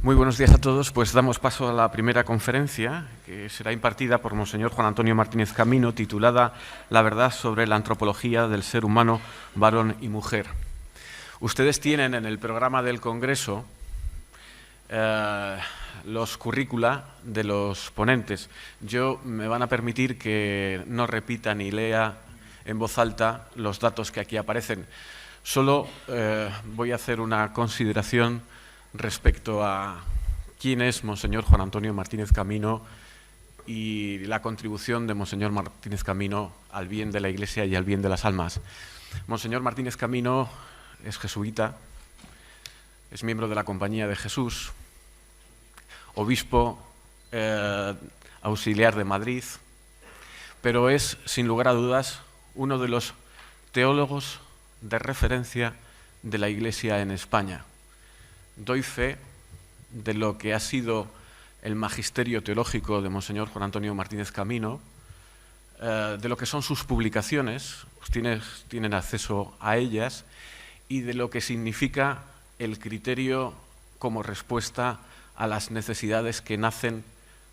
Muy buenos días a todos. Pues damos paso a la primera conferencia, que será impartida por Monseñor Juan Antonio Martínez Camino, titulada La verdad sobre la antropología del ser humano, varón y mujer. Ustedes tienen en el programa del Congreso los currícula de los ponentes. Me van a permitir que no repita ni lea en voz alta los datos que aquí aparecen. Solo voy a hacer una consideración respecto a quién es Monseñor Juan Antonio Martínez Camino y la contribución de Monseñor Martínez Camino al bien de la Iglesia y al bien de las almas. Monseñor Martínez Camino es jesuita, es miembro de la Compañía de Jesús, obispo auxiliar de Madrid, pero es, sin lugar a dudas, uno de los teólogos de referencia de la Iglesia en España. Doy fe de lo que ha sido el magisterio teológico de Monseñor Juan Antonio Martínez Camino, de lo que son sus publicaciones, ustedes tienen acceso a ellas, y de lo que significa el criterio como respuesta a las necesidades que nacen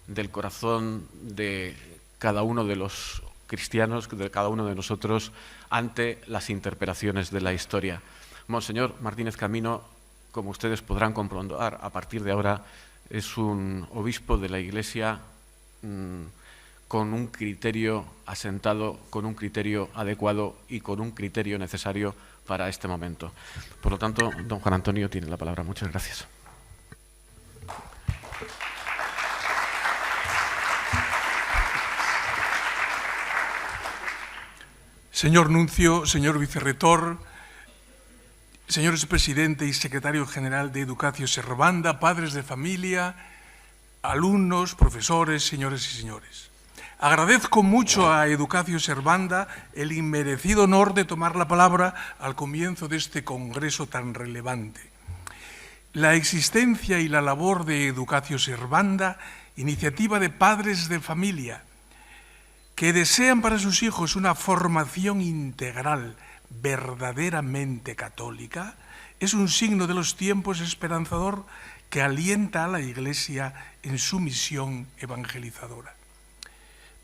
del corazón de cada uno de los cristianos, de cada uno de nosotros, ante las interpelaciones de la historia. Monseñor Martínez Camino, como ustedes podrán comprobar, a partir de ahora es un obispo de la Iglesia con un criterio asentado, con un criterio adecuado y con un criterio necesario para este momento. Por lo tanto, don Juan Antonio tiene la palabra. Muchas gracias. Señor Nuncio, señor Vicerrector, señores Presidente y Secretario General de Educacio Servanda, padres de familia, alumnos, profesores, señores y señores. Agradezco mucho a Educacio Servanda el inmerecido honor de tomar la palabra al comienzo de este congreso tan relevante. La existencia y la labor de Educacio Servanda, iniciativa de padres de familia, que desean para sus hijos una formación integral, verdaderamente católica, es un signo de los tiempos esperanzador que alienta a la Iglesia en su misión evangelizadora.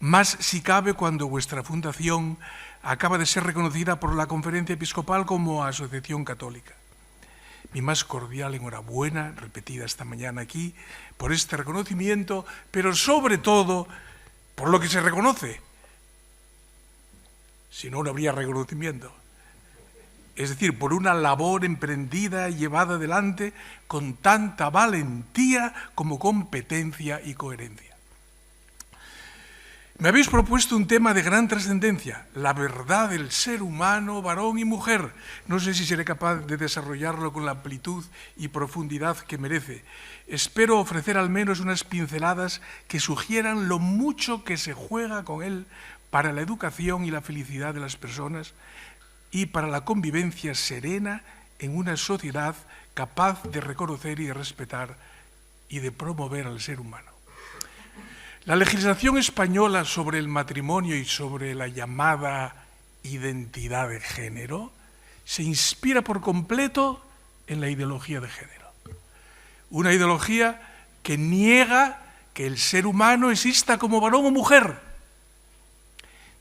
Más si cabe cuando vuestra fundación acaba de ser reconocida por la Conferencia Episcopal como Asociación Católica. Mi más cordial enhorabuena, repetida esta mañana aquí, por este reconocimiento, pero sobre todo por lo que se reconoce. Si no, no habría reconocimiento. Es decir, por una labor emprendida y llevada adelante con tanta valentía como competencia y coherencia. Me habéis propuesto un tema de gran trascendencia, la verdad del ser humano, varón y mujer. No sé si seré capaz de desarrollarlo con la amplitud y profundidad que merece. Espero ofrecer al menos unas pinceladas que sugieran lo mucho que se juega con él para la educación y la felicidad de las personas y para la convivencia serena en una sociedad capaz de reconocer y de respetar y de promover al ser humano. La legislación española sobre el matrimonio y sobre la llamada identidad de género se inspira por completo en la ideología de género. Una ideología que niega que el ser humano exista como varón o mujer,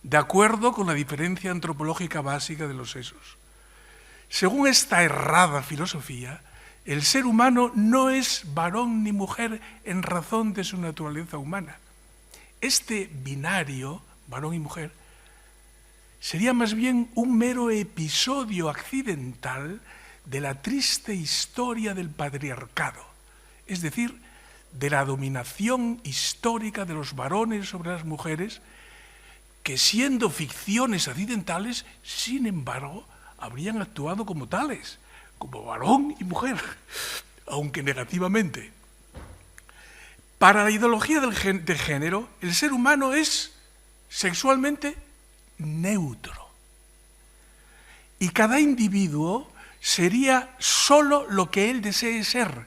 de acuerdo con la diferencia antropológica básica de los sexos. Según esta errada filosofía, el ser humano no es varón ni mujer en razón de su naturaleza humana. Este binario, varón y mujer, sería más bien un mero episodio accidental de la triste historia del patriarcado, es decir, de la dominación histórica de los varones sobre las mujeres, que siendo ficciones accidentales, sin embargo, habrían actuado como tales, como varón y mujer, aunque negativamente. Para la ideología de género, el ser humano es sexualmente neutro. Y cada individuo sería solo lo que él desee ser,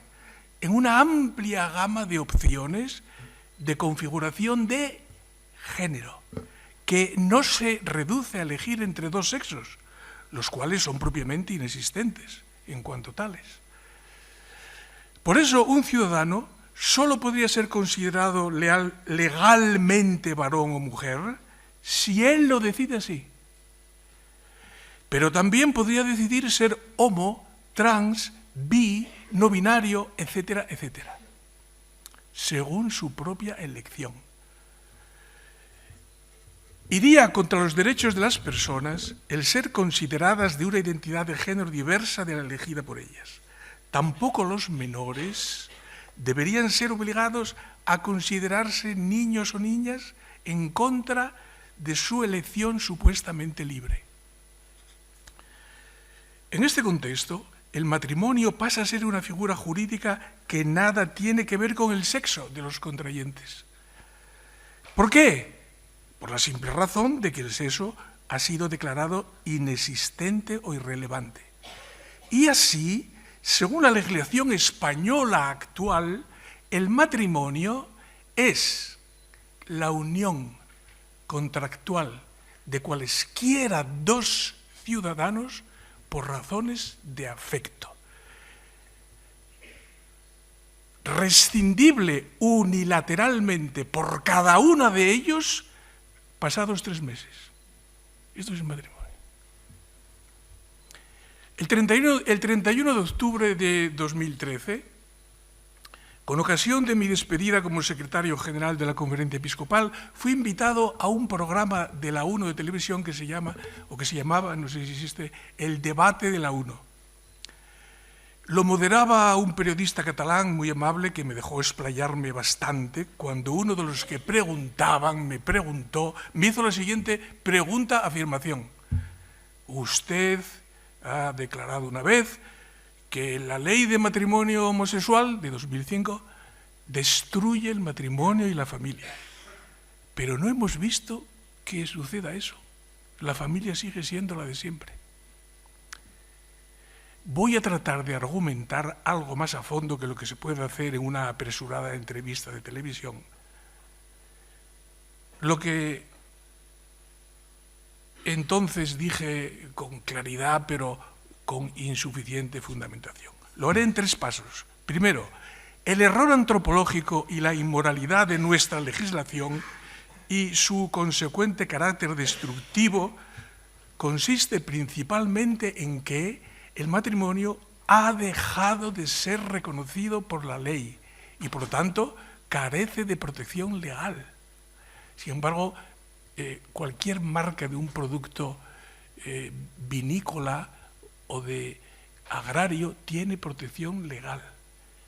en una amplia gama de opciones de configuración de género, que no se reduce a elegir entre dos sexos, los cuales son propiamente inexistentes en cuanto tales. Por eso un ciudadano solo podría ser considerado legalmente varón o mujer si él lo decide así. Pero también podría decidir ser homo, trans, bi, no binario, etcétera, etcétera, según su propia elección. Iría contra los derechos de las personas el ser consideradas de una identidad de género diversa de la elegida por ellas. Tampoco los menores deberían ser obligados a considerarse niños o niñas en contra de su elección supuestamente libre. En este contexto, el matrimonio pasa a ser una figura jurídica que nada tiene que ver con el sexo de los contrayentes. ¿Por qué? Por la simple razón de que el sexo ha sido declarado inexistente o irrelevante. Y así, según la legislación española actual, el matrimonio es la unión contractual de cualesquiera dos ciudadanos por razones de afecto, rescindible unilateralmente por cada uno de ellos pasados 3 meses. Esto es el matrimonio. El 31 de octubre de 2013, con ocasión de mi despedida como secretario general de la Conferencia Episcopal, fui invitado a un programa de la UNO de televisión que se llamaba, no sé si existe, El Debate de la UNO. Lo moderaba un periodista catalán muy amable que me dejó explayarme bastante cuando uno de los que preguntaban me hizo la siguiente pregunta-afirmación. Usted ha declarado una vez que la ley de matrimonio homosexual de 2005 destruye el matrimonio y la familia. Pero no hemos visto que suceda eso. La familia sigue siendo la de siempre. Voy a tratar de argumentar algo más a fondo que lo que se puede hacer en una apresurada entrevista de televisión. Lo que entonces dije con claridad, pero con insuficiente fundamentación. Lo haré en 3 pasos. Primero, el error antropológico y la inmoralidad de nuestra legislación y su consecuente carácter destructivo consiste principalmente en que el matrimonio ha dejado de ser reconocido por la ley y, por lo tanto, carece de protección legal. Sin embargo, cualquier marca de un producto vinícola o de agrario tiene protección legal.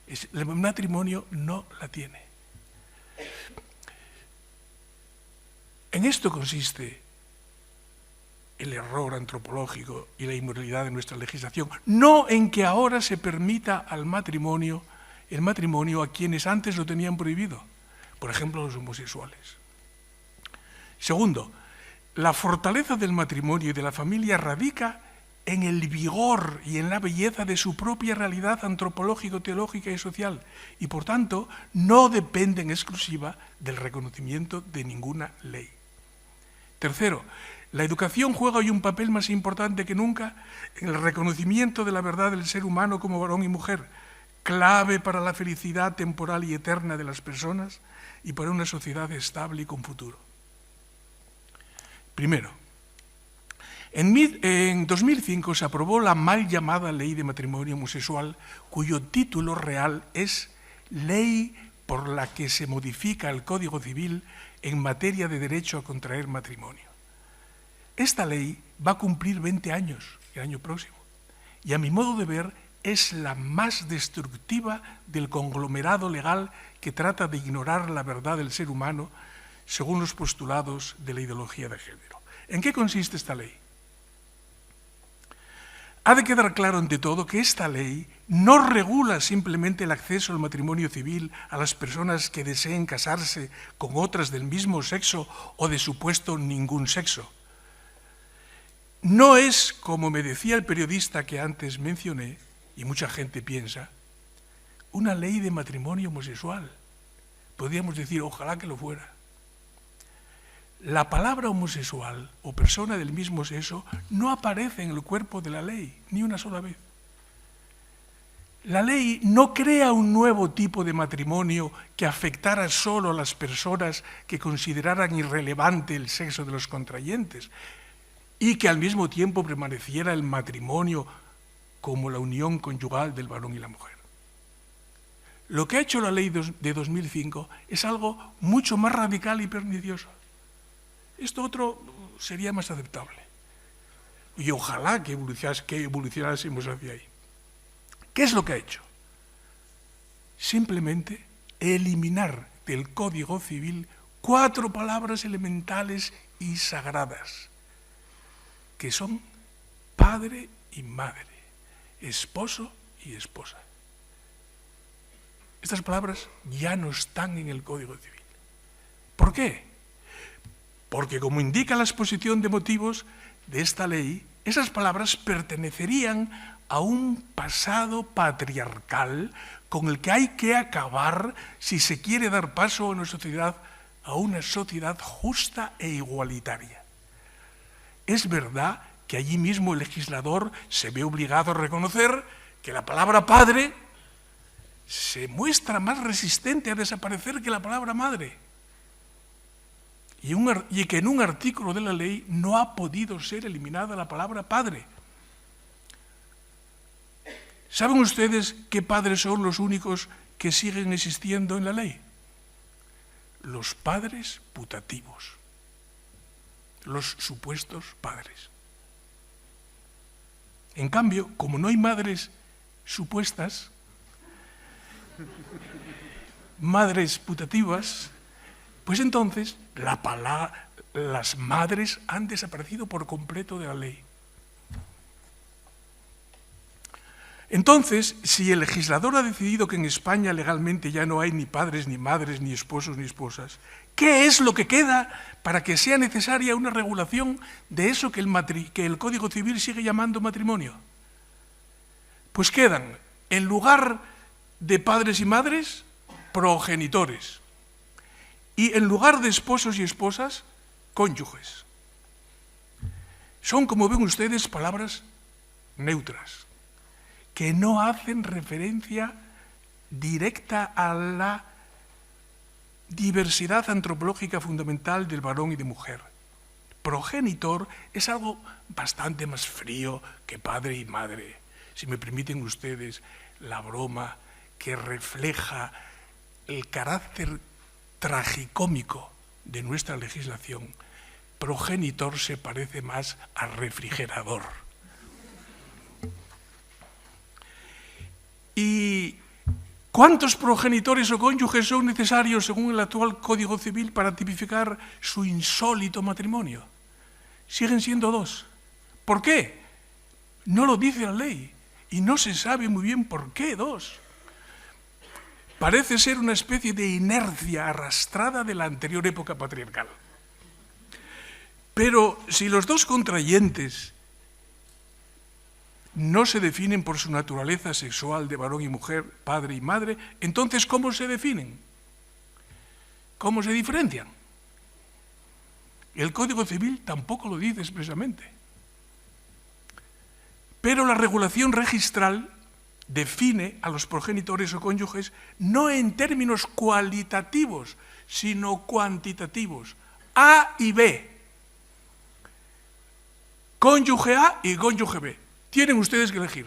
El matrimonio no la tiene. En esto consiste el error antropológico y la inmoralidad de nuestra legislación, no en que ahora se permita al matrimonio, el matrimonio a quienes antes lo tenían prohibido, por ejemplo, los homosexuales. Segundo, la fortaleza del matrimonio y de la familia radica en el vigor y en la belleza de su propia realidad antropológico, teológica y social, y por tanto no depende en exclusiva del reconocimiento de ninguna ley. Tercero, la educación juega hoy un papel más importante que nunca en el reconocimiento de la verdad del ser humano como varón y mujer, clave para la felicidad temporal y eterna de las personas y para una sociedad estable y con futuro. Primero, en 2005 se aprobó la mal llamada Ley de Matrimonio Homosexual, cuyo título real es Ley por la que se modifica el Código Civil en materia de derecho a contraer matrimonio. Esta ley va a cumplir 20 años el año próximo y a mi modo de ver es la más destructiva del conglomerado legal que trata de ignorar la verdad del ser humano según los postulados de la ideología de género. ¿En qué consiste esta ley? Ha de quedar claro ante todo que esta ley no regula simplemente el acceso al matrimonio civil a las personas que deseen casarse con otras del mismo sexo o de supuesto ningún sexo. No es, como me decía el periodista que antes mencioné, y mucha gente piensa, una ley de matrimonio homosexual. Podríamos decir, ojalá que lo fuera. La palabra homosexual o persona del mismo sexo no aparece en el cuerpo de la ley, ni una sola vez. La ley no crea un nuevo tipo de matrimonio que afectara solo a las personas que consideraran irrelevante el sexo de los contrayentes y que al mismo tiempo permaneciera el matrimonio como la unión conyugal del varón y la mujer. Lo que ha hecho la ley de 2005 es algo mucho más radical y pernicioso. Esto otro sería más aceptable. Y ojalá que evolucionásemos hacia ahí. ¿Qué es lo que ha hecho? Simplemente eliminar del Código Civil 4 palabras elementales y sagradas, que son padre y madre, esposo y esposa. Estas palabras ya no están en el Código Civil. ¿Por qué? Porque, como indica la exposición de motivos de esta ley, esas palabras pertenecerían a un pasado patriarcal con el que hay que acabar si se quiere dar paso a una sociedad justa e igualitaria. Es verdad que allí mismo el legislador se ve obligado a reconocer que la palabra padre se muestra más resistente a desaparecer que la palabra madre, y que en un artículo de la ley no ha podido ser eliminada la palabra padre. ¿Saben ustedes qué padres son los únicos que siguen existiendo en la ley? Los padres putativos, los supuestos padres. En cambio, como no hay madres supuestas, madres putativas, pues entonces las madres han desaparecido por completo de la ley. Entonces, si el legislador ha decidido que en España legalmente ya no hay ni padres, ni madres, ni esposos, ni esposas, ¿qué es lo que queda para que sea necesaria una regulación de eso que el Código Civil sigue llamando matrimonio? Pues quedan, en lugar de padres y madres, progenitores. Y en lugar de esposos y esposas, cónyuges. Son, como ven ustedes, palabras neutras, que no hacen referencia directa a la diversidad antropológica fundamental del varón y de mujer. Progenitor es algo bastante más frío que padre y madre. Si me permiten ustedes la broma que refleja el carácter tragicómico de nuestra legislación, progenitor se parece más a refrigerador. ¿Y cuántos progenitores o cónyuges son necesarios según el actual Código Civil para tipificar su insólito matrimonio? Siguen siendo 2. ¿Por qué? No lo dice la ley y no se sabe muy bien por qué 2. Parece ser una especie de inercia arrastrada de la anterior época patriarcal. Pero si los 2 contrayentes no se definen por su naturaleza sexual de varón y mujer, padre y madre, entonces ¿cómo se definen? ¿Cómo se diferencian? El Código Civil tampoco lo dice expresamente. Pero la regulación registral define a los progenitores o cónyuges no en términos cualitativos, sino cuantitativos. A y B. Cónyuge A y cónyuge B. Tienen ustedes que elegir.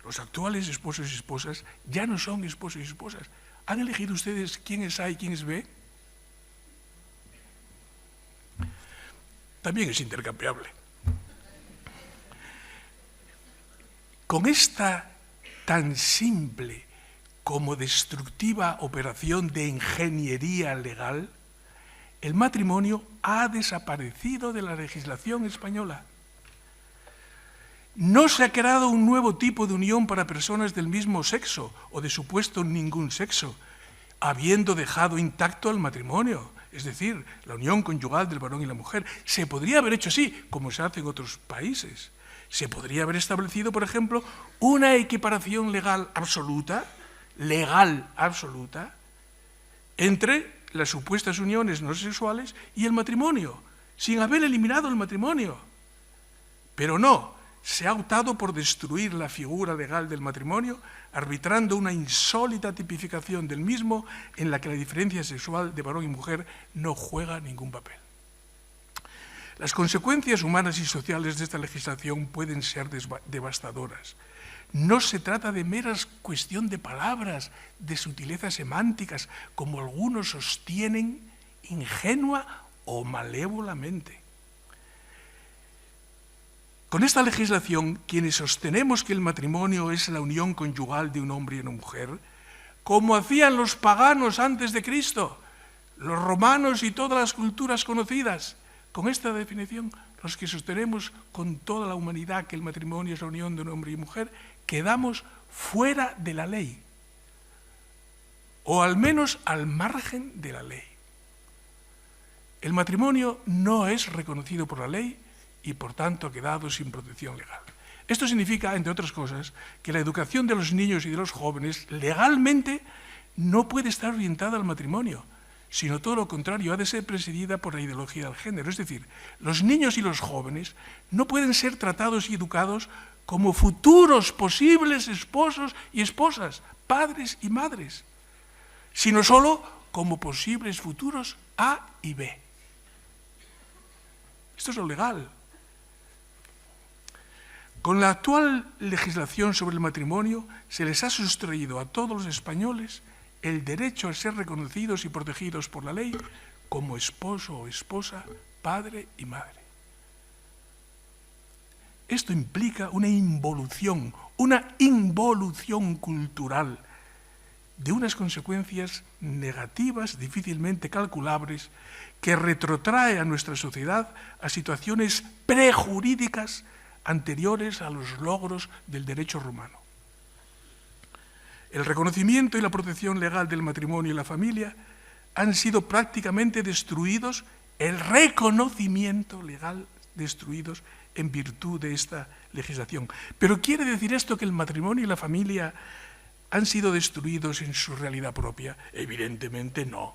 Los actuales esposos y esposas ya no son esposos y esposas. ¿Han elegido ustedes quién es A y quién es B? También es intercambiable. Con esta tan simple como destructiva operación de ingeniería legal, el matrimonio ha desaparecido de la legislación española. No se ha creado un nuevo tipo de unión para personas del mismo sexo o de supuesto ningún sexo, habiendo dejado intacto el matrimonio, es decir, la unión conyugal del varón y la mujer. Se podría haber hecho así, como se hace en otros países. Se podría haber establecido, por ejemplo, una equiparación legal absoluta, entre las supuestas uniones no sexuales y el matrimonio, sin haber eliminado el matrimonio. Pero no, se ha optado por destruir la figura legal del matrimonio, arbitrando una insólita tipificación del mismo en la que la diferencia sexual de varón y mujer no juega ningún papel. Las consecuencias humanas y sociales de esta legislación pueden ser devastadoras. No se trata de meras cuestión de palabras, de sutilezas semánticas, como algunos sostienen ingenua o malévolamente. Con esta legislación, quienes sostenemos que el matrimonio es la unión conyugal de un hombre y una mujer, como hacían los paganos antes de Cristo, los romanos y todas las culturas conocidas, con esta definición, los que sostenemos con toda la humanidad que el matrimonio es la unión de un hombre y mujer, quedamos fuera de la ley, o al menos al margen de la ley. El matrimonio no es reconocido por la ley y por tanto ha quedado sin protección legal. Esto significa, entre otras cosas, que la educación de los niños y de los jóvenes legalmente no puede estar orientada al matrimonio, sino todo lo contrario, ha de ser presidida por la ideología del género. Es decir, los niños y los jóvenes no pueden ser tratados y educados como futuros posibles esposos y esposas, padres y madres, sino solo como posibles futuros A y B. Esto es lo legal. Con la actual legislación sobre el matrimonio se les ha sustraído a todos los españoles el derecho a ser reconocidos y protegidos por la ley como esposo o esposa, padre y madre. Esto implica una involución cultural de unas consecuencias negativas difícilmente calculables que retrotrae a nuestra sociedad a situaciones prejurídicas anteriores a los logros del derecho romano. El reconocimiento y la protección legal del matrimonio y la familia han sido prácticamente destruidos, el reconocimiento legal destruidos en virtud de esta legislación. ¿Pero quiere decir esto que el matrimonio y la familia han sido destruidos en su realidad propia? Evidentemente no.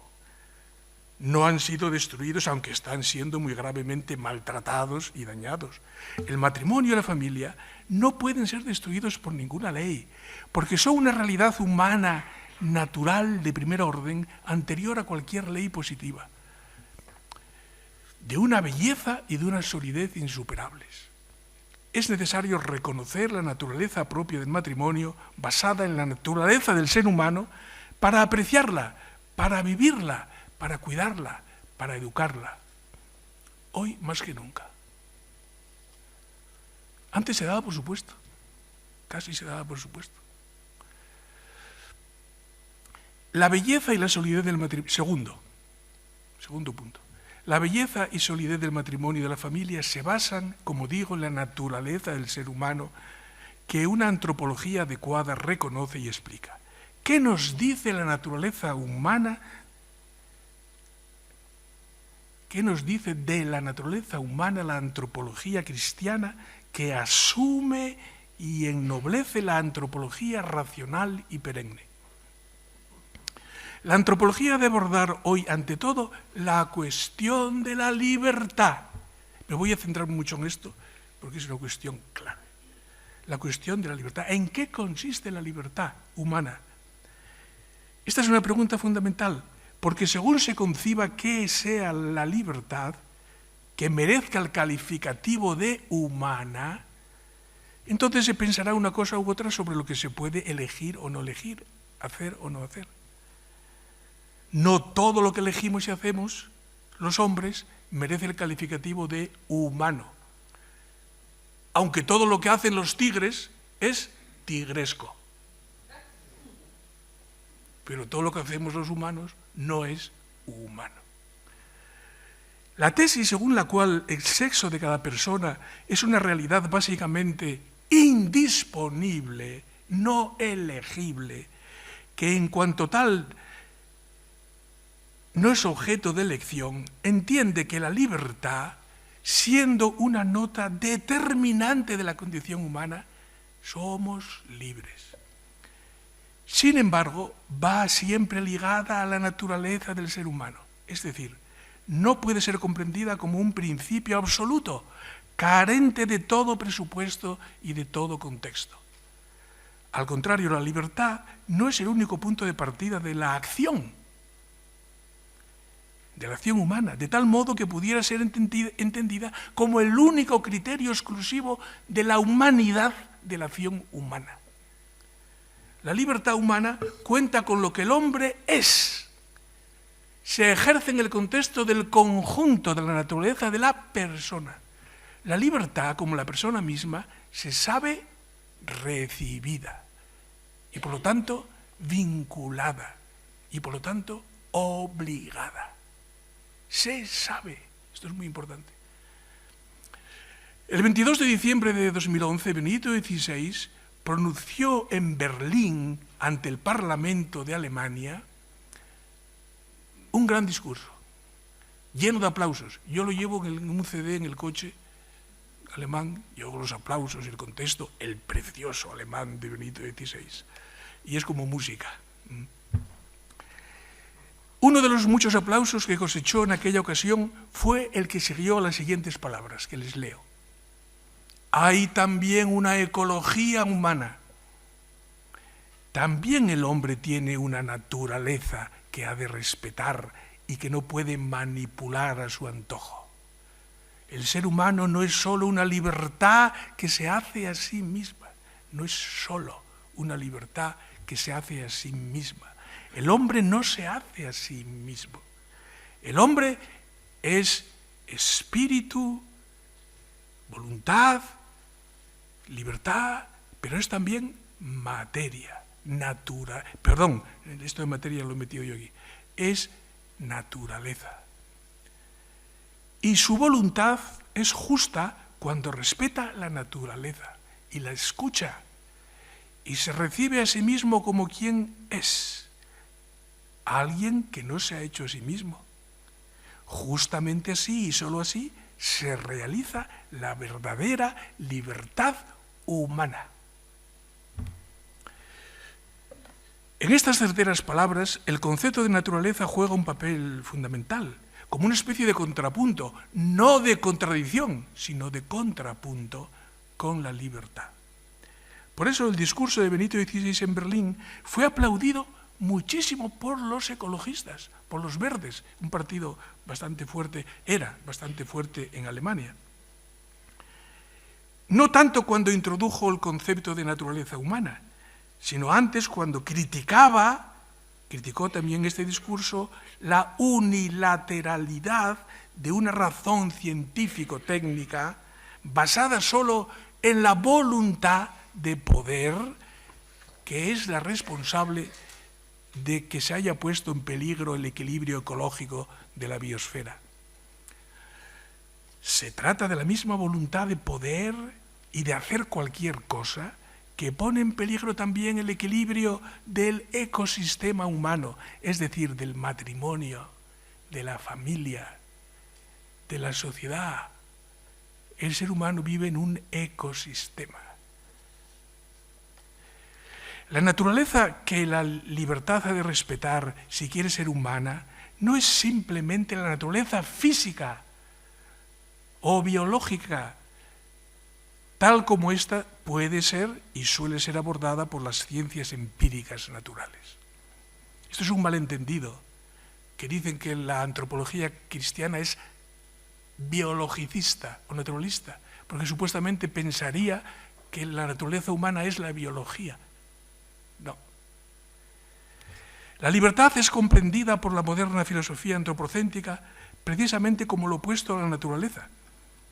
No han sido destruidos, aunque están siendo muy gravemente maltratados y dañados. El matrimonio y la familia no pueden ser destruidos por ninguna ley, porque son una realidad humana, natural, de primer orden, anterior a cualquier ley positiva, de una belleza y de una solidez insuperables. Es necesario reconocer la naturaleza propia del matrimonio, basada en la naturaleza del ser humano, para apreciarla, para vivirla, para cuidarla, para educarla. Hoy más que nunca. Antes se daba por supuesto, casi se daba por supuesto. La belleza y la solidez del matrimonio. Segundo punto. La belleza y solidez del matrimonio y de la familia se basan, como digo, en la naturaleza del ser humano que una antropología adecuada reconoce y explica. ¿Qué nos dice la naturaleza humana? ¿Qué nos dice de la naturaleza humana la antropología cristiana que asume y ennoblece la antropología racional y perenne? La antropología debe abordar hoy, ante todo, la cuestión de la libertad. Me voy a centrar mucho en esto porque es una cuestión clave. La cuestión de la libertad. ¿En qué consiste la libertad humana? Esta es una pregunta fundamental, porque según se conciba qué sea la libertad, que merezca el calificativo de humana, entonces se pensará una cosa u otra sobre lo que se puede elegir o no elegir, hacer o no hacer. No todo lo que elegimos y hacemos, los hombres, merece el calificativo de humano. Aunque todo lo que hacen los tigres es tigresco. Pero todo lo que hacemos los humanos no es humano. La tesis según la cual el sexo de cada persona es una realidad básicamente indisponible, no elegible, que en cuanto tal no es objeto de elección, entiende que la libertad, siendo una nota determinante de la condición humana, somos libres. Sin embargo, va siempre ligada a la naturaleza del ser humano, es decir, no puede ser comprendida como un principio absoluto, carente de todo presupuesto y de todo contexto. Al contrario, la libertad no es el único punto de partida de la acción humana, de tal modo que pudiera ser entendida como el único criterio exclusivo de la humanidad de la acción humana. La libertad humana cuenta con lo que el hombre es. Se ejerce en el contexto del conjunto de la naturaleza de la persona. La libertad, como la persona misma, se sabe recibida y por lo tanto vinculada y por lo tanto obligada. Se sabe, esto es muy importante. El 22 de diciembre de 2011, Benedicto XVI pronunció en Berlín, ante el Parlamento de Alemania, un gran discurso, lleno de aplausos. Yo lo llevo en un CD en el coche alemán, llevo los aplausos y el contexto, el precioso alemán de Benedicto XVI. Y es como música. Uno de los muchos aplausos que cosechó en aquella ocasión fue el que siguió a las siguientes palabras, que les leo. Hay también una ecología humana. También el hombre tiene una naturaleza que ha de respetar y que no puede manipular a su antojo. El ser humano no es solo una libertad que se hace a sí misma, no es solo una libertad que se hace a sí misma. El hombre no se hace a sí mismo. El hombre es espíritu, voluntad, libertad, pero es también materia, esto de materia lo he metido yo aquí, es naturaleza. Y su voluntad es justa cuando respeta la naturaleza y la escucha y se recibe a sí mismo como quien es, alguien que no se ha hecho a sí mismo. Justamente así y solo así se realiza la verdadera libertad humana. En estas certeras palabras, el concepto de naturaleza juega un papel fundamental, como una especie de contrapunto, no de contradicción, sino de contrapunto con la libertad. Por eso el discurso de Benedicto XVI en Berlín fue aplaudido muchísimo por los ecologistas, por los verdes, un partido bastante fuerte, era bastante fuerte en Alemania. No tanto cuando introdujo el concepto de naturaleza humana, sino antes cuando criticó también este discurso, la unilateralidad de una razón científico-técnica basada solo en la voluntad de poder, que es la responsable de que se haya puesto en peligro el equilibrio ecológico de la biosfera. Se trata de la misma voluntad de poder y de hacer cualquier cosa que pone en peligro también el equilibrio del ecosistema humano, es decir, del matrimonio, de la familia, de la sociedad. El ser humano vive en un ecosistema. La naturaleza que la libertad ha de respetar si quiere ser humana no es simplemente la naturaleza física o biológica, tal como ésta puede ser y suele ser abordada por las ciencias empíricas naturales. Esto es un malentendido, que dicen que la antropología cristiana es biologicista o naturalista, porque supuestamente pensaría que la naturaleza humana es la biología. No. La libertad es comprendida por la moderna filosofía antropocéntrica precisamente como lo opuesto a la naturaleza.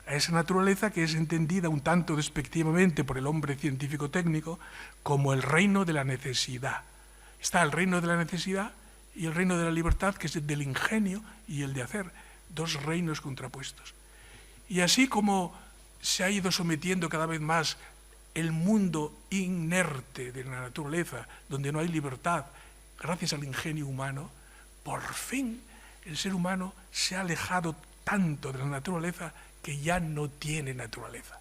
A esa naturaleza que es entendida un tanto despectivamente por el hombre científico-técnico como el reino de la necesidad. Está el reino de la necesidad y el reino de la libertad, que es el del ingenio y el de hacer, dos reinos contrapuestos. Y así como se ha ido sometiendo cada vez más el mundo inerte de la naturaleza, donde no hay libertad, gracias al ingenio humano, por fin el ser humano se ha alejado tanto de la naturaleza que ya no tiene naturaleza.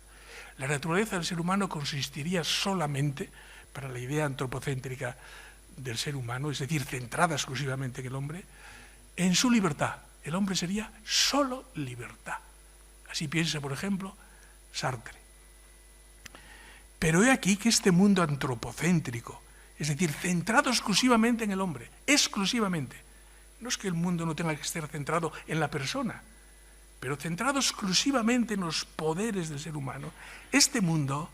La naturaleza del ser humano consistiría solamente, para la idea antropocéntrica del ser humano, es decir, centrada exclusivamente en el hombre, en su libertad. El hombre sería solo libertad. Así piensa, por ejemplo, Sartre. Pero he aquí que este mundo antropocéntrico, es decir, centrado exclusivamente en el hombre, exclusivamente, no es que el mundo no tenga que estar centrado en la persona, pero centrado exclusivamente en los poderes del ser humano, este mundo,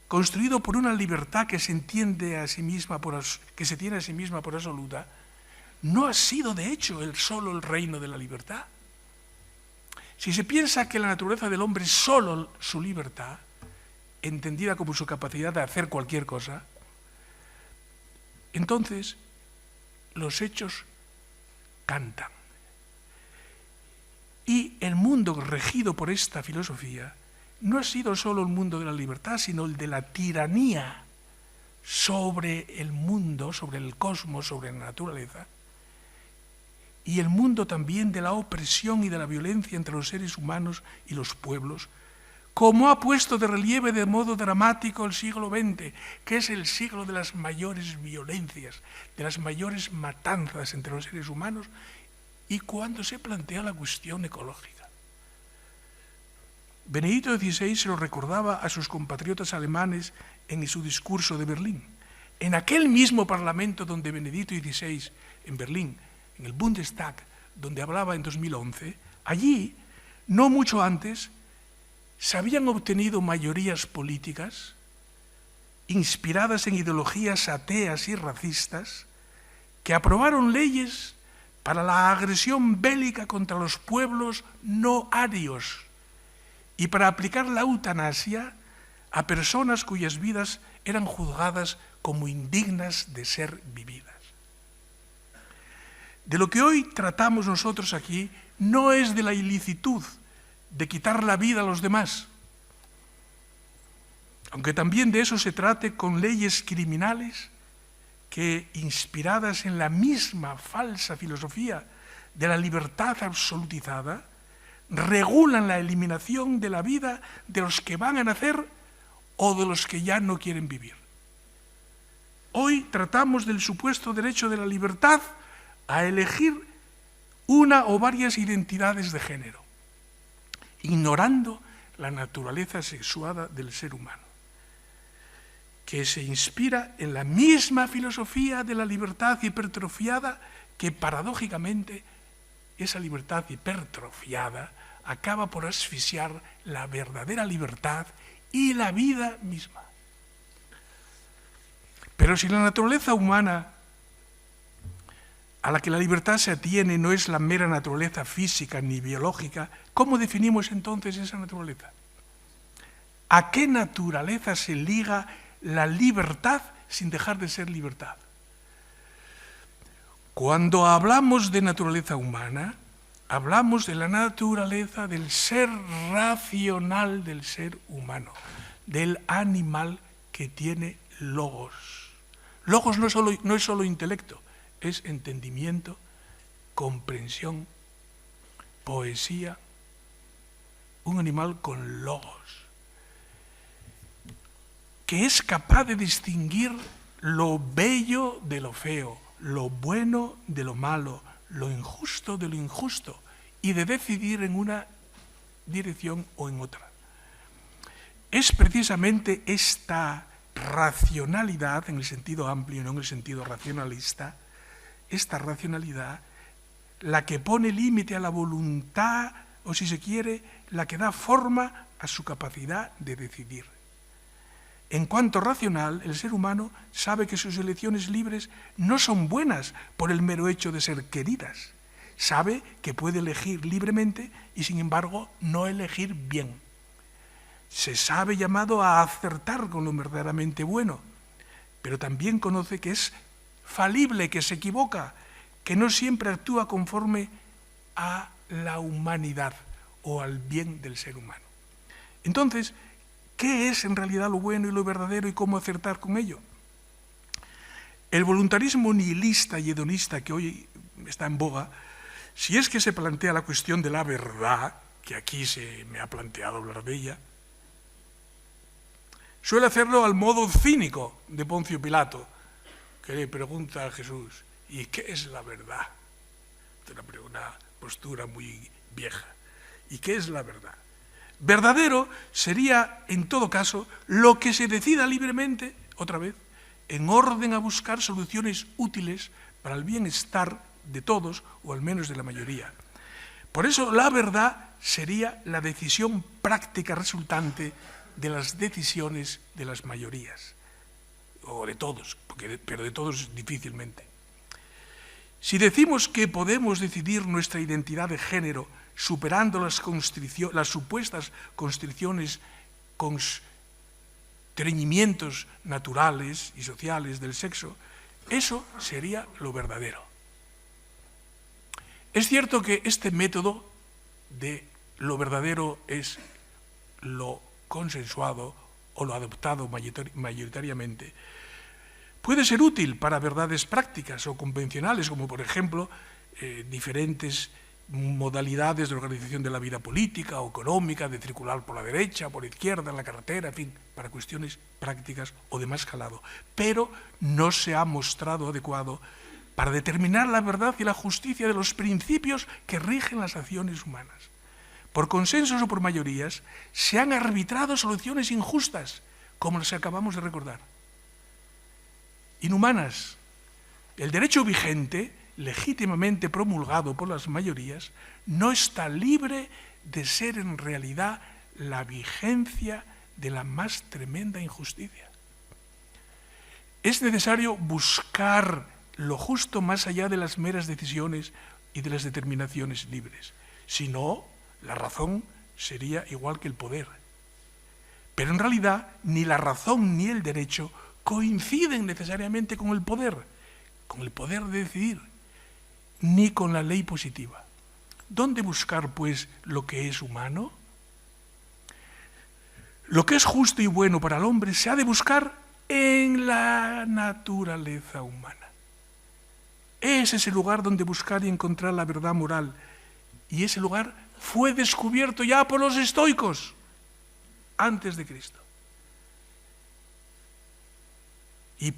construido por una libertad que se entiende a sí misma, que se tiene a sí misma por absoluta, no ha sido de hecho solo el reino de la libertad. Si se piensa que la naturaleza del hombre es solo su libertad, entendida como su capacidad de hacer cualquier cosa, entonces los hechos cantan. Y el mundo regido por esta filosofía no ha sido solo el mundo de la libertad, sino el de la tiranía sobre el mundo, sobre el cosmos, sobre la naturaleza, y el mundo también de la opresión y de la violencia entre los seres humanos y los pueblos, como ha puesto de relieve de modo dramático el siglo XX, que es el siglo de las mayores violencias, de las mayores matanzas entre los seres humanos, y cuando se plantea la cuestión ecológica. Benedicto XVI se lo recordaba a sus compatriotas alemanes en su discurso de Berlín. En aquel mismo parlamento donde Benedicto XVI, en Berlín, en el Bundestag, donde hablaba en 2011, allí, no mucho antes, se habían obtenido mayorías políticas inspiradas en ideologías ateas y racistas que aprobaron leyes para la agresión bélica contra los pueblos no arios y para aplicar la eutanasia a personas cuyas vidas eran juzgadas como indignas de ser vividas. De lo que hoy tratamos nosotros aquí no es de la ilicitud de quitar la vida a los demás, aunque también de eso se trate con leyes criminales que, inspiradas en la misma falsa filosofía de la libertad absolutizada, regulan la eliminación de la vida de los que van a nacer o de los que ya no quieren vivir. Hoy tratamos del supuesto derecho de la libertad a elegir una o varias identidades de género, ignorando la naturaleza sexuada del ser humano, que se inspira en la misma filosofía de la libertad hipertrofiada que, paradójicamente, esa libertad hipertrofiada acaba por asfixiar la verdadera libertad y la vida misma. Pero si la naturaleza humana a la que la libertad se atiene no es la mera naturaleza física ni biológica, ¿cómo definimos entonces esa naturaleza? ¿A qué naturaleza se liga la libertad sin dejar de ser libertad? Cuando hablamos de naturaleza humana, hablamos de la naturaleza del ser racional del ser humano, del animal que tiene logos. Logos no es solo intelecto, es entendimiento, comprensión, poesía, un animal con logos, que es capaz de distinguir lo bello de lo feo, lo bueno de lo malo, lo injusto de lo injusto, y de decidir en una dirección o en otra. Es precisamente esta racionalidad, en el sentido amplio, no en el sentido racionalista, esta racionalidad la que pone límite a la voluntad, o si se quiere, la que da forma a su capacidad de decidir. En cuanto racional, el ser humano sabe que sus elecciones libres no son buenas por el mero hecho de ser queridas. Sabe que puede elegir libremente y, sin embargo, no elegir bien. Se sabe llamado a acertar con lo verdaderamente bueno, pero también conoce que es falible, que se equivoca, que no siempre actúa conforme a la humanidad o al bien del ser humano. Entonces, ¿qué es en realidad lo bueno y lo verdadero y cómo acertar con ello? El voluntarismo nihilista y hedonista que hoy está en boga, si es que se plantea la cuestión de la verdad, que aquí se me ha planteado hablar de ella, suele hacerlo al modo cínico de Poncio Pilato, que le pregunta a Jesús, ¿y qué es la verdad? Una postura muy vieja. ¿Y qué es la verdad? Verdadero sería, en todo caso, lo que se decida libremente, otra vez, en orden a buscar soluciones útiles para el bienestar de todos, o al menos de la mayoría. Por eso la verdad sería la decisión práctica resultante de las decisiones de las mayorías, o de todos, pero de todos difícilmente. Si decimos que podemos decidir nuestra identidad de género superando las supuestas constricciones, constreñimientos naturales y sociales del sexo, eso sería lo verdadero. Es cierto que este método de lo verdadero es lo consensuado o lo adoptado mayoritariamente. Puede ser útil para verdades prácticas o convencionales, como por ejemplo diferentes modalidades de organización de la vida política o económica, de circular por la derecha, por la izquierda, en la carretera, en fin, para cuestiones prácticas o de más calado. Pero no se ha mostrado adecuado para determinar la verdad y la justicia de los principios que rigen las acciones humanas. Por consensos o por mayorías, se han arbitrado soluciones injustas, como las que acabamos de recordar. Inhumanas. El derecho vigente, legítimamente promulgado por las mayorías, no está libre de ser en realidad la vigencia de la más tremenda injusticia. Es necesario buscar lo justo más allá de las meras decisiones y de las determinaciones libres. Si no, la razón sería igual que el poder. Pero en realidad ni la razón ni el derecho coinciden necesariamente con el poder de decidir, ni con la ley positiva. ¿Dónde buscar, pues, lo que es humano? Lo que es justo y bueno para el hombre se ha de buscar en la naturaleza humana. Ese es el lugar donde buscar y encontrar la verdad moral. Y ese lugar fue descubierto ya por los estoicos antes de Cristo. Y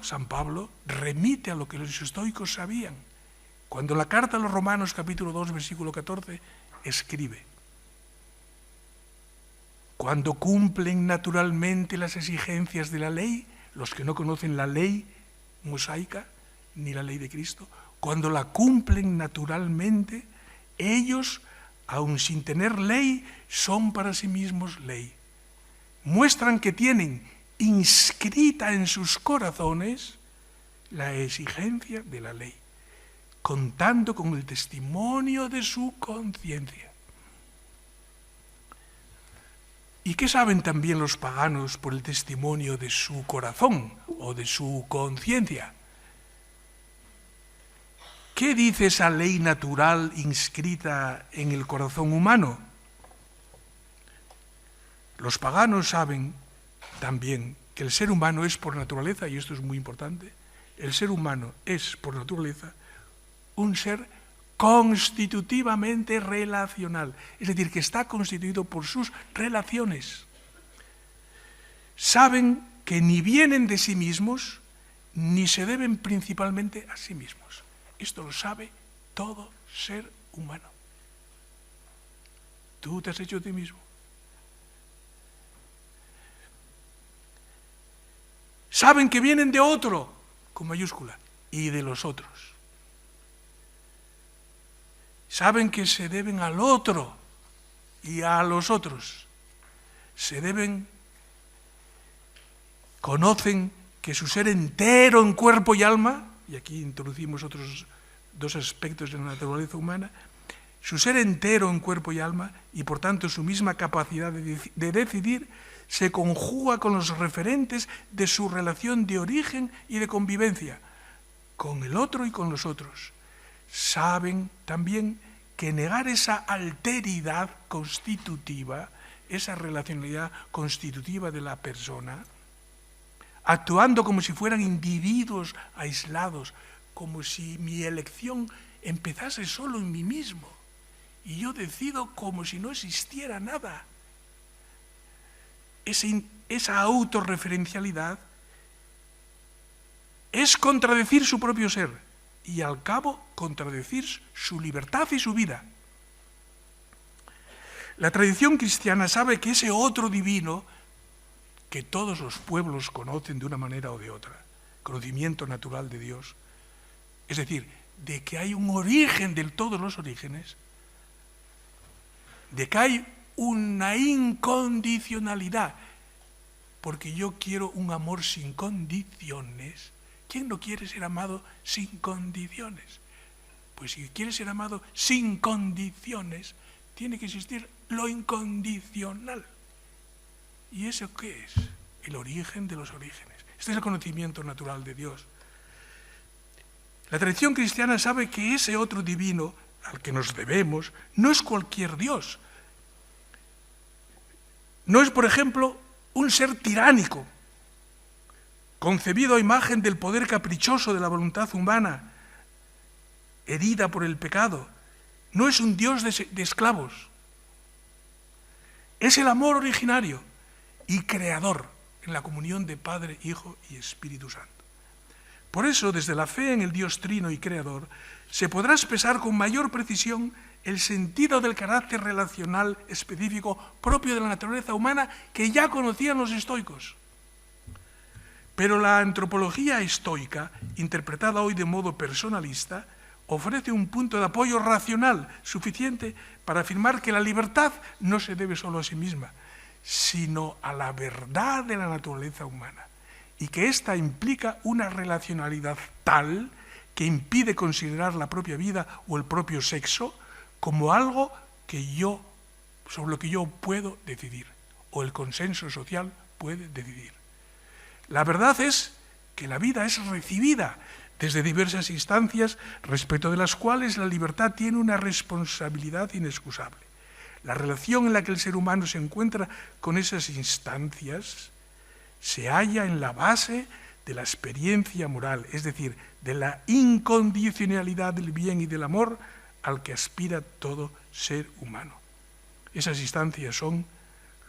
San Pablo, remite a lo que los estoicos sabían. Cuando en la carta a los Romanos, capítulo 2, versículo 14, escribe: cuando cumplen naturalmente las exigencias de la ley, los que no conocen la ley mosaica ni la ley de Cristo, cuando la cumplen naturalmente, ellos, aun sin tener ley, son para sí mismos ley. Muestran que tienen inscrita en sus corazones la exigencia de la ley, contando con el testimonio de su conciencia. ¿Y qué saben también los paganos por el testimonio de su corazón o de su conciencia? ¿Qué dice esa ley natural inscrita en el corazón humano? Los paganos saben también que el ser humano es por naturaleza, y esto es muy importante, el ser humano es por naturaleza un ser constitutivamente relacional, es decir, que está constituido por sus relaciones. Saben que ni vienen de sí mismos, ni se deben principalmente a sí mismos. Esto lo sabe todo ser humano. Tú te has hecho a ti mismo. Saben que vienen de otro, con mayúscula, y de los otros. Saben que se deben al otro y a los otros. Conocen que su ser entero en cuerpo y alma, y aquí introducimos otros dos aspectos de la naturaleza humana, su ser entero en cuerpo y alma, y por tanto su misma capacidad de decidir, se conjuga con los referentes de su relación de origen y de convivencia, con el otro y con los otros. Saben también que negar esa alteridad constitutiva, esa relacionalidad constitutiva de la persona, actuando como si fueran individuos aislados, como si mi elección empezase solo en mí mismo, y yo decido como si no existiera nada. Esa autorreferencialidad es contradecir su propio ser y al cabo contradecir su libertad y su vida. La tradición cristiana sabe que ese otro divino, que todos los pueblos conocen de una manera o de otra, conocimiento natural de Dios, es decir, de que hay un origen de todos los orígenes, de que hay una incondicionalidad, porque yo quiero un amor sin condiciones. ¿Quién no quiere ser amado sin condiciones? Pues si quiere ser amado sin condiciones, tiene que existir lo incondicional. ¿Y eso qué es? El origen de los orígenes. Este es el conocimiento natural de Dios. La tradición cristiana sabe que ese otro divino al que nos debemos no es cualquier Dios. No es, por ejemplo, un ser tiránico, concebido a imagen del poder caprichoso de la voluntad humana, herida por el pecado. No es un Dios de esclavos. Es el amor originario y creador en la comunión de Padre, Hijo y Espíritu Santo. Por eso, desde la fe en el Dios trino y creador, se podrá expresar con mayor precisión el sentido del carácter relacional específico propio de la naturaleza humana que ya conocían los estoicos. Pero la antropología estoica, interpretada hoy de modo personalista, ofrece un punto de apoyo racional suficiente para afirmar que la libertad no se debe solo a sí misma, sino a la verdad de la naturaleza humana, y que ésta implica una relacionalidad tal que impide considerar la propia vida o el propio sexo como algo sobre lo que yo puedo decidir, o el consenso social puede decidir. La verdad es que la vida es recibida desde diversas instancias, respecto de las cuales la libertad tiene una responsabilidad inexcusable. La relación en la que el ser humano se encuentra con esas instancias se halla en la base de la experiencia moral, es decir, de la incondicionalidad del bien y del amor al que aspira todo ser humano. Esas instancias son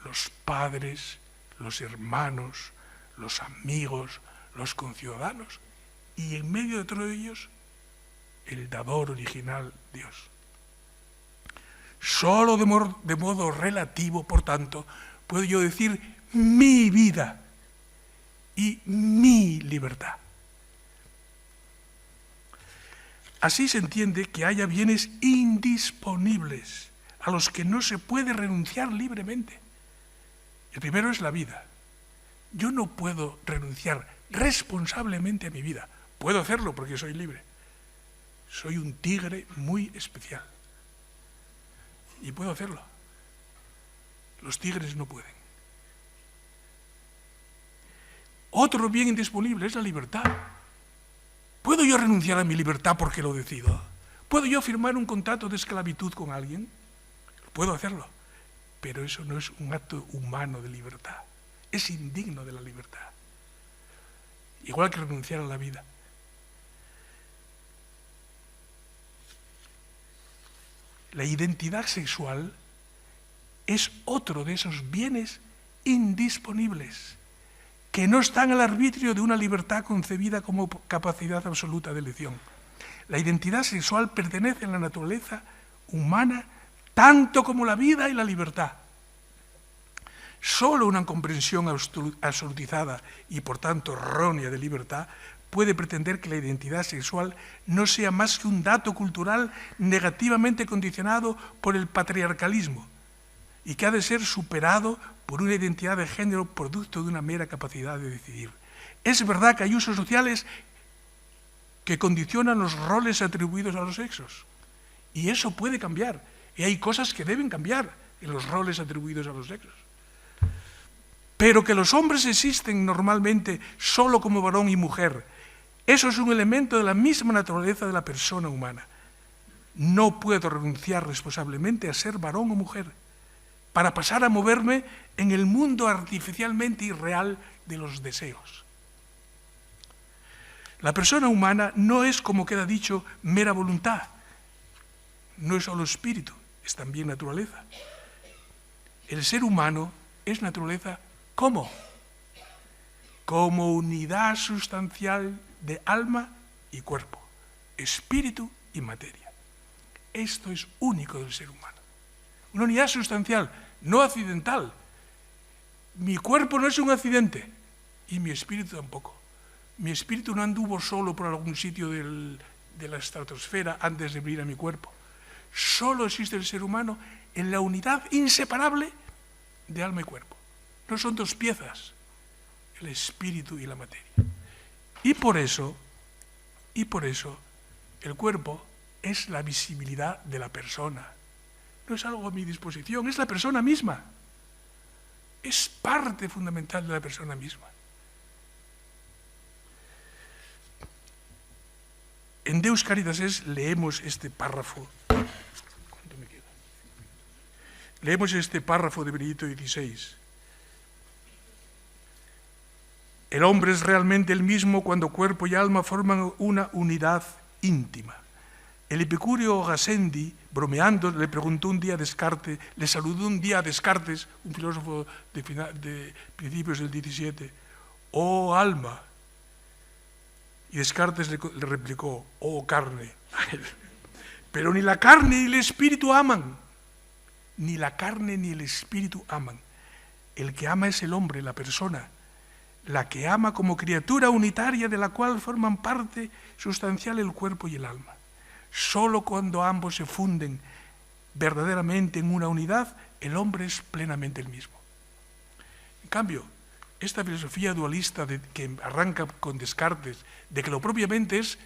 los padres, los hermanos, los amigos, los conciudadanos, y en medio de todos ellos, el dador original, Dios. Solo de modo relativo, por tanto, puedo yo decir mi vida y mi libertad. Así se entiende que haya bienes indisponibles a los que no se puede renunciar libremente. El primero es la vida. Yo no puedo renunciar responsablemente a mi vida. Puedo hacerlo porque soy libre. Soy un tigre muy especial. Y puedo hacerlo. Los tigres no pueden. Otro bien indisponible es la libertad. ¿Puedo yo renunciar a mi libertad porque lo decido? ¿Puedo yo firmar un contrato de esclavitud con alguien? Puedo hacerlo. Pero eso no es un acto humano de libertad. Es indigno de la libertad. Igual que renunciar a la vida. La identidad sexual es otro de esos bienes indisponibles que no están al arbitrio de una libertad concebida como capacidad absoluta de elección. La identidad sexual pertenece a la naturaleza humana tanto como la vida y la libertad. Solo una comprensión absolutizada y por tanto errónea de libertad puede pretender que la identidad sexual no sea más que un dato cultural negativamente condicionado por el patriarcalismo y que ha de ser superado por una identidad de género producto de una mera capacidad de decidir. Es verdad que hay usos sociales que condicionan los roles atribuidos a los sexos, y eso puede cambiar, y hay cosas que deben cambiar en los roles atribuidos a los sexos. Pero que los hombres existen normalmente solo como varón y mujer, eso es un elemento de la misma naturaleza de la persona humana. No puedo renunciar responsablemente a ser varón o mujer para pasar a moverme en el mundo artificialmente irreal de los deseos. La persona humana no es, como queda dicho, mera voluntad. No es solo espíritu, es también naturaleza. El ser humano es naturaleza ¿cómo? Como unidad sustancial de alma y cuerpo, espíritu y materia. Esto es único del ser humano. una unidad sustancial, no accidental. Mi cuerpo no es un accidente y mi espíritu tampoco. Mi espíritu no anduvo solo por algún sitio de la estratosfera antes de venir a mi cuerpo. Solo existe el ser humano en la unidad inseparable de alma y cuerpo. No son dos piezas, el espíritu y la materia. Y por eso, el cuerpo es la visibilidad de la persona. No es algo a mi disposición, es la persona misma. Es parte fundamental de la persona misma. En Deus Caritas leemos este párrafo. ¿Cuánto me queda? Leemos este párrafo de Benedicto XVI. El hombre es realmente el mismo cuando cuerpo y alma forman una unidad íntima. El epicúreo Gassendi, bromeando, le preguntó un día a Descartes, le saludó un día a Descartes, un filósofo de principios del XVII, «Oh alma». Y Descartes le replicó, «Oh carne». Pero ni la carne ni el espíritu aman. Ni la carne ni el espíritu aman. El que ama es el hombre, la persona, la que ama como criatura unitaria de la cual forman parte sustancial el cuerpo y el alma. Solo cuando ambos se funden verdaderamente en una unidad, el hombre es plenamente el mismo. En cambio, esta filosofía dualista que arranca con Descartes, de que lo propiamente es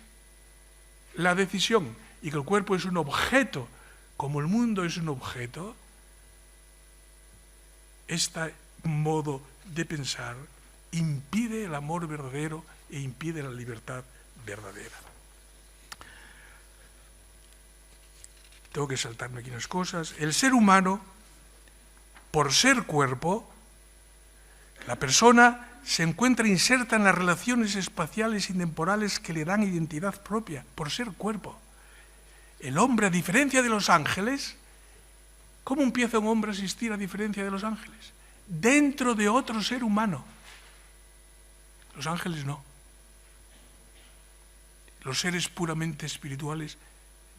la decisión y que el cuerpo es un objeto, como el mundo es un objeto, este modo de pensar impide el amor verdadero e impide la libertad verdadera. Tengo que saltarme aquí unas cosas. El ser humano, por ser cuerpo, la persona se encuentra inserta en las relaciones espaciales y temporales que le dan identidad propia, por ser cuerpo. El hombre, a diferencia de los ángeles, ¿cómo empieza un hombre a existir a diferencia de los ángeles? Dentro de otro ser humano. Los ángeles no. Los seres puramente espirituales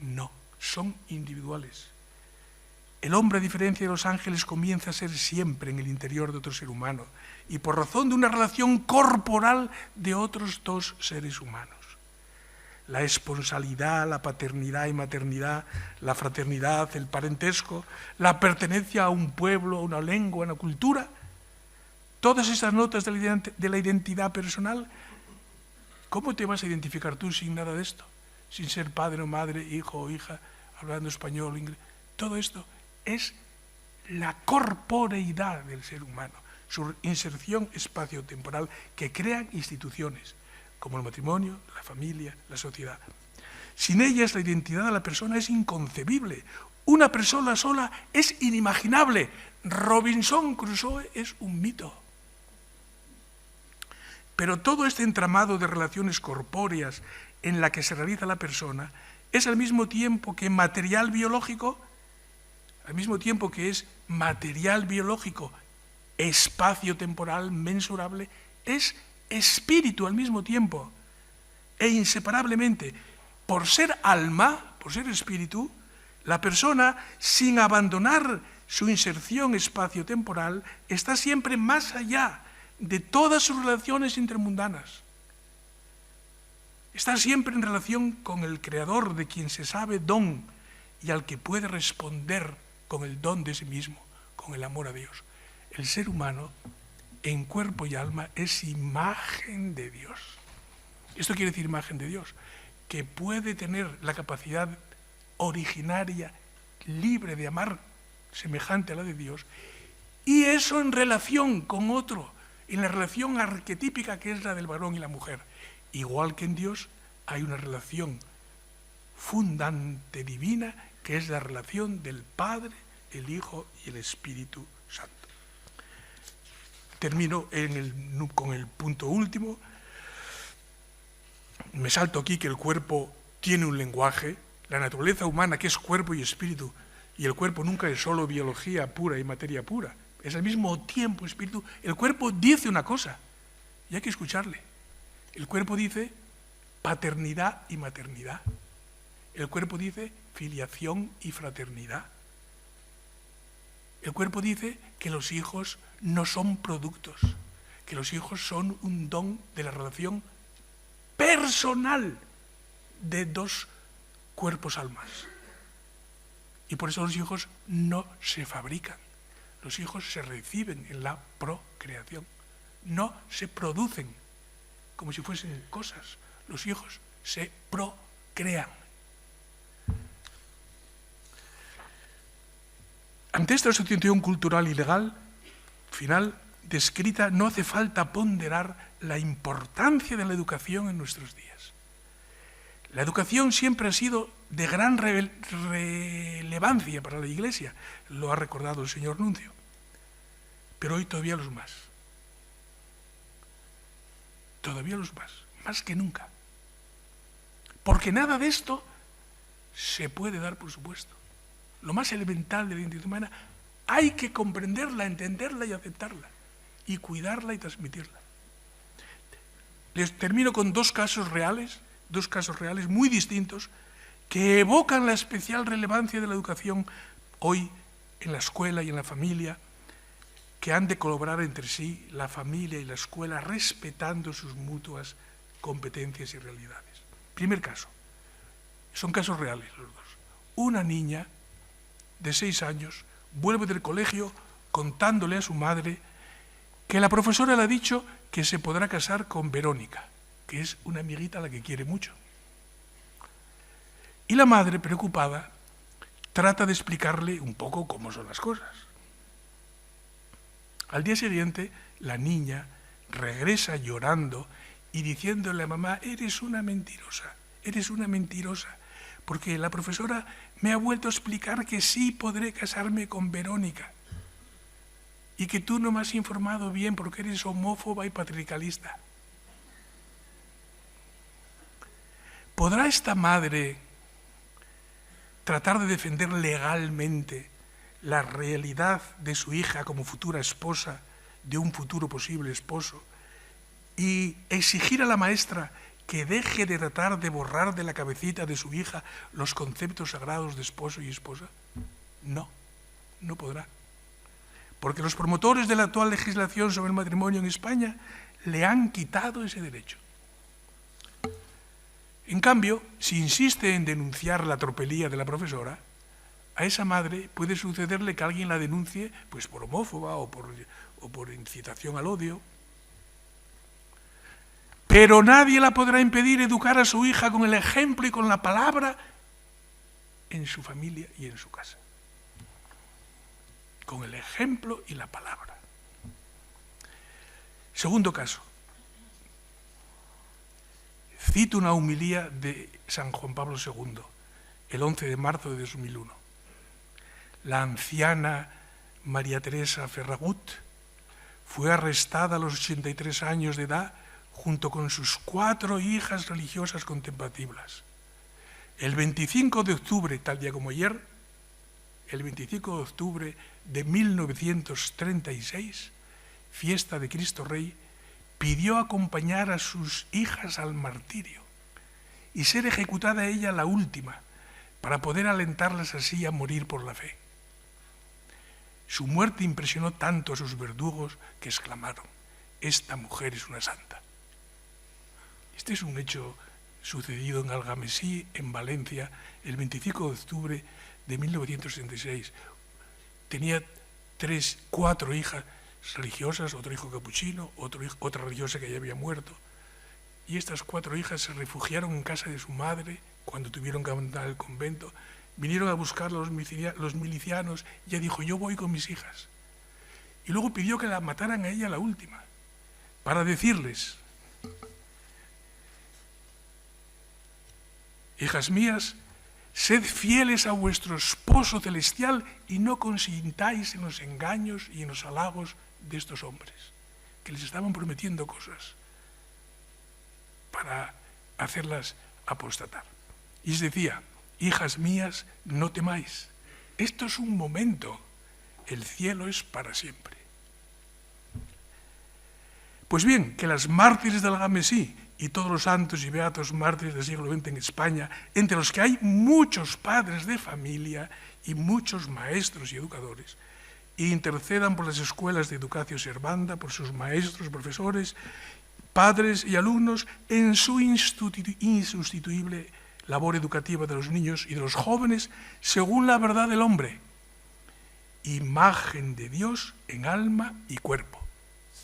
no, son individuales. El hombre, a diferencia de los ángeles, comienza a ser siempre en el interior de otro ser humano y por razón de una relación corporal de otros dos seres humanos. La esponsalidad, la paternidad y maternidad, la fraternidad, el parentesco, la pertenencia a un pueblo, a una lengua, a una cultura, todas esas notas de la identidad personal, ¿cómo te vas a identificar tú sin nada de esto? Sin ser padre o madre, hijo o hija, hablando español, inglés. Todo esto es la corporeidad del ser humano, su inserción espaciotemporal que crean instituciones, como el matrimonio, la familia, la sociedad. Sin ellas la identidad de la persona es inconcebible. Una persona sola es inimaginable. Robinson Crusoe es un mito. Pero todo este entramado de relaciones corpóreas en la que se realiza la persona es al mismo tiempo que material biológico, al mismo tiempo que es material biológico, espacio temporal mensurable, es espíritu al mismo tiempo e inseparablemente. Por ser alma, por ser espíritu, la persona, sin abandonar su inserción espacio-temporal, está siempre más allá de todas sus relaciones intermundanas. Está siempre en relación con el Creador, de quien se sabe don y al que puede responder con el don de sí mismo, con el amor a Dios. El ser humano, en cuerpo y alma, es imagen de Dios. Esto quiere decir imagen de Dios, que puede tener la capacidad originaria, libre de amar, semejante a la de Dios, y eso en relación con otro, en la relación arquetípica que es la del varón y la mujer. Igual que en Dios hay una relación fundante divina que es la relación del Padre, el Hijo y el Espíritu Santo. Termino con el punto último. Me salto aquí que el cuerpo tiene un lenguaje, la naturaleza humana que es cuerpo y espíritu, y el cuerpo nunca es solo biología pura y materia pura, es al mismo tiempo espíritu. El cuerpo dice una cosa y hay que escucharle. El cuerpo dice paternidad y maternidad. El cuerpo dice filiación y fraternidad. El cuerpo dice que los hijos no son productos, que los hijos son un don de la relación personal de dos cuerpos almas. Y por eso los hijos no se fabrican, los hijos se reciben en la procreación, no se producen como si fuesen cosas, los hijos se procrean. Ante esta situación cultural y legal, final, descrita, no hace falta ponderar la importancia de la educación en nuestros días. La educación siempre ha sido de gran relevancia para la Iglesia, lo ha recordado el señor Nuncio, pero hoy todavía los más. Todavía los más que nunca. Porque nada de esto se puede dar por supuesto. Lo más elemental de la identidad humana hay que comprenderla, entenderla y aceptarla, y cuidarla y transmitirla. Les termino con dos casos reales muy distintos que evocan la especial relevancia de la educación hoy en la escuela y en la familia, que han de colaborar entre sí la familia y la escuela respetando sus mutuas competencias y realidades. Primer caso, son casos reales los dos. Una niña de 6 años vuelve del colegio contándole a su madre que la profesora le ha dicho que se podrá casar con Verónica, que es una amiguita a la que quiere mucho. Y la madre, preocupada, trata de explicarle un poco cómo son las cosas. Al día siguiente, la niña regresa llorando y diciéndole a mamá, eres una mentirosa, porque la profesora me ha vuelto a explicar que sí podré casarme con Verónica y que tú no me has informado bien porque eres homófoba y patriarcalista. ¿Podrá esta madre tratar de defender legalmente la realidad de su hija como futura esposa, de un futuro posible esposo, y exigir a la maestra que deje de tratar de borrar de la cabecita de su hija los conceptos sagrados de esposo y esposa? No podrá. Porque los promotores de la actual legislación sobre el matrimonio en España le han quitado ese derecho. En cambio, si insiste en denunciar la tropelía de la profesora, a esa madre puede sucederle que alguien la denuncie pues, por homófoba o por incitación al odio. Pero nadie la podrá impedir educar a su hija con el ejemplo y con la palabra en su familia y en su casa. Con el ejemplo y la palabra. Segundo caso. Cito una homilía de San Juan Pablo II, el 11 de marzo de 2001. La anciana María Teresa Ferragut fue arrestada a los 83 años de edad junto con sus 4 hijas religiosas contemplativas. El 25 de octubre, tal día como ayer, el 25 de octubre de 1936, fiesta de Cristo Rey, pidió acompañar a sus hijas al martirio y ser ejecutada ella la última, para poder alentarlas así a morir por la fe. Su muerte impresionó tanto a sus verdugos que exclamaron, esta mujer es una santa. Este es un hecho sucedido en Algamesí, en Valencia, el 25 de octubre de 1966. Tenía 4 hijas religiosas, otro hijo capuchino, otra religiosa que ya había muerto. Y estas 4 hijas se refugiaron en casa de su madre cuando tuvieron que abandonar el convento. Vinieron a buscar los milicianos y ella dijo, yo voy con mis hijas. Y luego pidió que la mataran a ella la última, para decirles, hijas mías, sed fieles a vuestro esposo celestial y no consintáis en los engaños y en los halagos de estos hombres, que les estaban prometiendo cosas para hacerlas apostatar. Y les decía, hijas mías, no temáis, esto es un momento, el cielo es para siempre. Pues bien, que las mártires del Algamesí y todos los santos y beatos mártires del siglo XX en España, entre los que hay muchos padres de familia y muchos maestros y educadores, e intercedan por las escuelas de Educación Servanda, por sus maestros, profesores, padres y alumnos en su insustituible labor educativa de los niños y de los jóvenes según la verdad del hombre. Imagen de Dios en alma y cuerpo,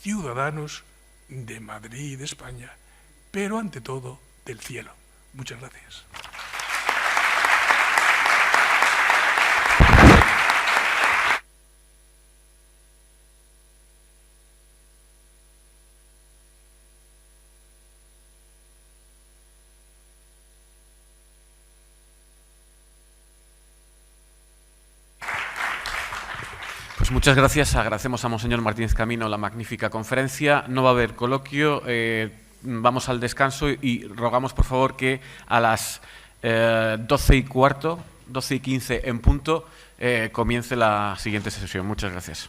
ciudadanos de Madrid y de España, pero ante todo del cielo. Muchas gracias. Pues muchas gracias. Agradecemos a Monseñor Martínez Camino la magnífica conferencia. No va a haber coloquio. Vamos al descanso y rogamos, por favor, que a las 12:15 en punto, comience la siguiente sesión. Muchas gracias.